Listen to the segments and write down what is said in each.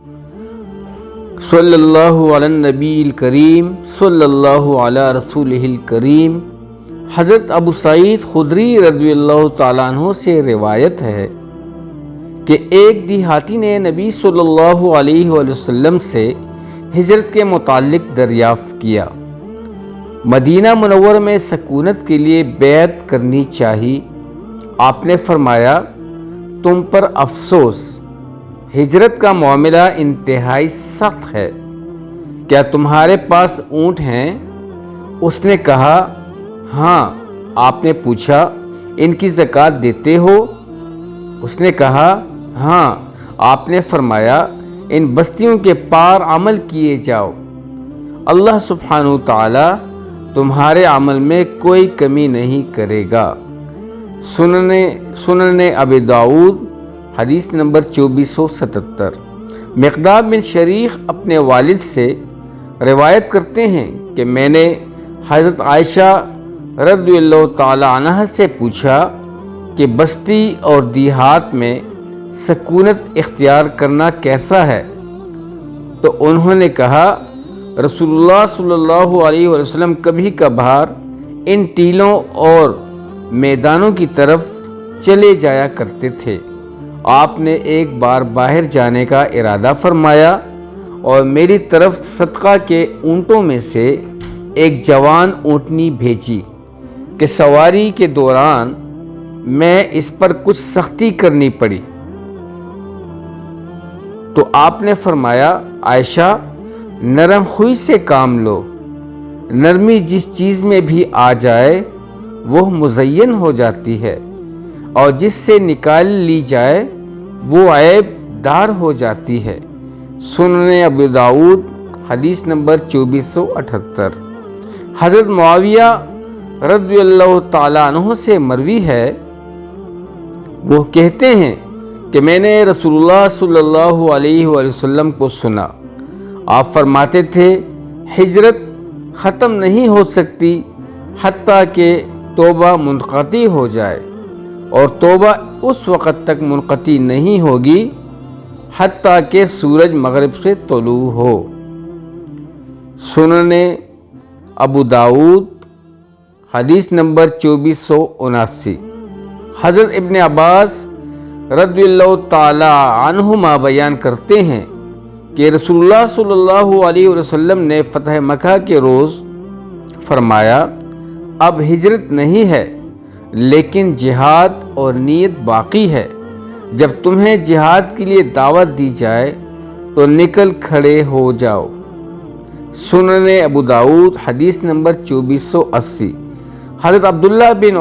صلی اللہ علی النبی الکریم صلی اللہ علی رسولہ الکریم۔ حضرت ابو سعید خدری رضی اللہ تعالیٰ عنہ سے روایت ہے کہ ایک دیہاتی نے نبی صلی اللہ علیہ وآلہ وسلم سے ہجرت کے متعلق دریافت کیا۔ مدینہ منورہ میں سکونت کے لیے بیعت کرنی چاہیے۔ آپ نے فرمایا، تم پر افسوس، ہجرت کا معاملہ انتہائی سخت ہے، کیا تمہارے پاس اونٹ ہیں؟ اس نے کہا، ہاں۔ آپ نے پوچھا، ان کی زکوٰۃ دیتے ہو؟ اس نے کہا، ہاں۔ آپ نے فرمایا، ان بستیوں کے پار عمل کیے جاؤ، اللہ سبحانہ و تعالی تمہارے عمل میں کوئی کمی نہیں کرے گا۔ سنن ابی داؤد حدیث نمبر 2477۔ مقدام بن شریح اپنے والد سے روایت کرتے ہیں کہ میں نے حضرت عائشہ رضی اللہ تعالی عنہ سے پوچھا کہ بستی اور دیہات میں سکونت اختیار کرنا کیسا ہے؟ تو انہوں نے کہا، رسول اللہ صلی اللہ علیہ وسلم کبھی کبھار ان ٹیلوں اور میدانوں کی طرف چلے جایا کرتے تھے۔ آپ نے ایک بار باہر جانے کا ارادہ فرمایا اور میری طرف صدقہ کے اونٹوں میں سے ایک جوان اونٹنی بھیجی کہ سواری کے دوران میں اس پر کچھ سختی کرنی پڑی، تو آپ نے فرمایا، عائشہ نرم خوئی سے کام لو، نرمی جس چیز میں بھی آ جائے وہ مزین ہو جاتی ہے، اور جس سے نکال لی جائے وہ عیب دار ہو جاتی ہے۔ سنن ابی داؤد حدیث نمبر 2478۔ حضرت معاویہ رضی اللہ تعالیٰ عنہ سے مروی ہے، وہ کہتے ہیں کہ میں نے رسول اللہ صلی اللہ علیہ وآلہ وسلم کو سنا، آپ فرماتے تھے، ہجرت ختم نہیں ہو سکتی حتیٰ کہ توبہ منقطع ہو جائے، اور توبہ اس وقت تک منقطع نہیں ہوگی حتیٰ کہ سورج مغرب سے طلوع ہو۔ سنن ابو داؤد حدیث نمبر 2479۔ حضرت ابن عباس رضی اللہ تعالی عنہما بیان کرتے ہیں کہ رسول اللہ صلی اللہ علیہ وسلم نے فتح مکہ کے روز فرمایا، اب ہجرت نہیں ہے لیکن جہاد اور نیت باقی ہے۔ جب تمہیں جہاد کے لیے دعوت دی جائے تو نکل کھڑے ہو جاؤ۔ سنن ابو داؤد حدیث نمبر 2480۔ حضرت عبداللہ بن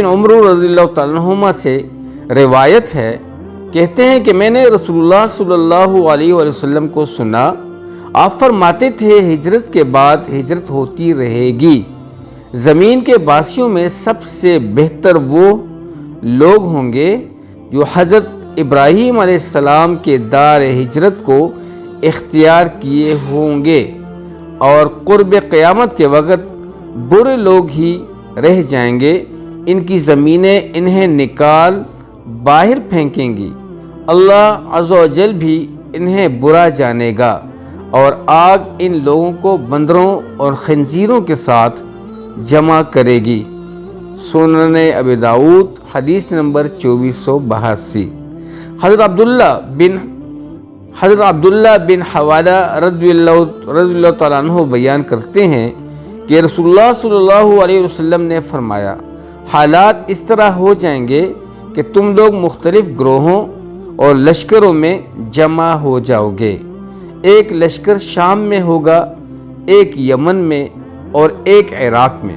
عمر رضی اللہ تعالیٰ عنہما سے روایت ہے، کہتے ہیں کہ میں نے رسول اللہ صلی اللہ علیہ وسلم کو سنا، آپ فرماتے تھے، ہجرت کے بعد ہجرت ہوتی رہے گی، زمین کے باسیوں میں سب سے بہتر وہ لوگ ہوں گے جو حضرت ابراہیم علیہ السلام کے دار ہجرت کو اختیار کیے ہوں گے، اور قرب قیامت کے وقت برے لوگ ہی رہ جائیں گے، ان کی زمینیں انہیں نکال باہر پھینکیں گی، اللہ عز و جل بھی انہیں برا جانے گا، اور آگ ان لوگوں کو بندروں اور خنزیروں کے ساتھ جمع کرے گی۔ سنن ابی داؤد حدیث نمبر 2482۔ حضرت عبداللہ بن حوالہ رضی اللہ تعالیٰ عنہ بیان کرتے ہیں کہ رسول اللہ صلی اللہ علیہ وسلم نے فرمایا، حالات اس طرح ہو جائیں گے کہ تم لوگ مختلف گروہوں اور لشکروں میں جمع ہو جاؤ گے، ایک لشکر شام میں ہوگا، ایک یمن میں اور ایک عراق میں۔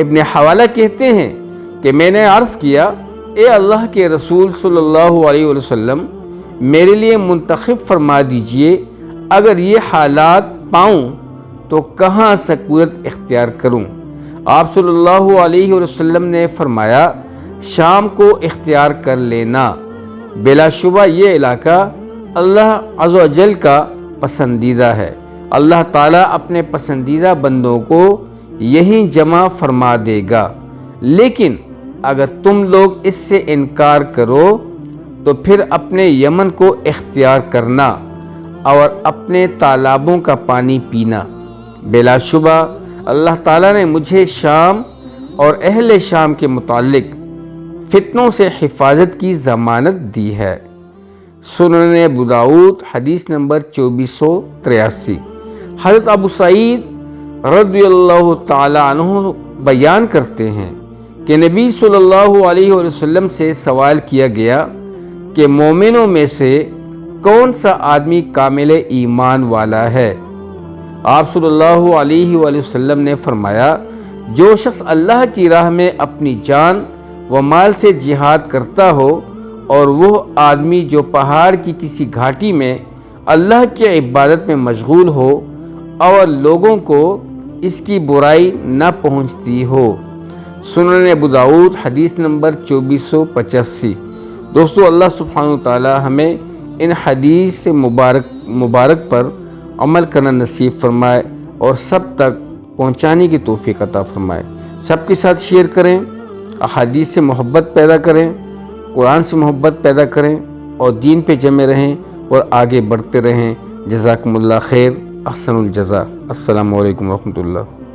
ابن حوالہ کہتے ہیں کہ میں نے عرض کیا، اے اللہ کے رسول صلی اللہ علیہ وسلم، میرے لیے منتخب فرما دیجئے، اگر یہ حالات پاؤں تو کہاں سکونت اختیار کروں؟ آپ صلی اللہ علیہ وسلم نے فرمایا، شام کو اختیار کر لینا، بلا شبہ یہ علاقہ اللہ عز و جل کا پسندیدہ ہے، اللہ تعالیٰ اپنے پسندیدہ بندوں کو یہیں جمع فرما دے گا، لیکن اگر تم لوگ اس سے انکار کرو تو پھر اپنے یمن کو اختیار کرنا اور اپنے تالابوں کا پانی پینا۔ بلا شبہ اللہ تعالیٰ نے مجھے شام اور اہل شام کے متعلق فتنوں سے حفاظت کی ضمانت دی ہے۔ سنن ابو داؤد حدیث نمبر 2483۔ حضرت ابو سعید رضی اللہ تعالی عنہ بیان کرتے ہیں کہ نبی صلی اللہ علیہ وسلم سے سوال کیا گیا کہ مومنوں میں سے کون سا آدمی کامل ایمان والا ہے؟ آپ صلی اللہ علیہ وآلہ وسلم نے فرمایا، جو شخص اللہ کی راہ میں اپنی جان و مال سے جہاد کرتا ہو، اور وہ آدمی جو پہاڑ کی کسی گھاٹی میں اللہ کی عبادت میں مشغول ہو اور لوگوں کو اس کی برائی نہ پہنچتی ہو۔ سنن ابو داؤد حدیث نمبر 2485۔ دوستو، اللہ سبحانہ وتعالی ہمیں ان حدیث مبارک پر عمل کرنا نصیب فرمائے اور سب تک پہنچانے کی توفیق عطا فرمائے۔ سب کے ساتھ شیئر کریں، احادیث سے محبت پیدا کریں، قرآن سے محبت پیدا کریں اور دین پہ جمے رہیں اور آگے بڑھتے رہیں۔ جزاکم اللہ خیر، احسن الجزا۔ السلام علیکم ورحمۃ اللہ۔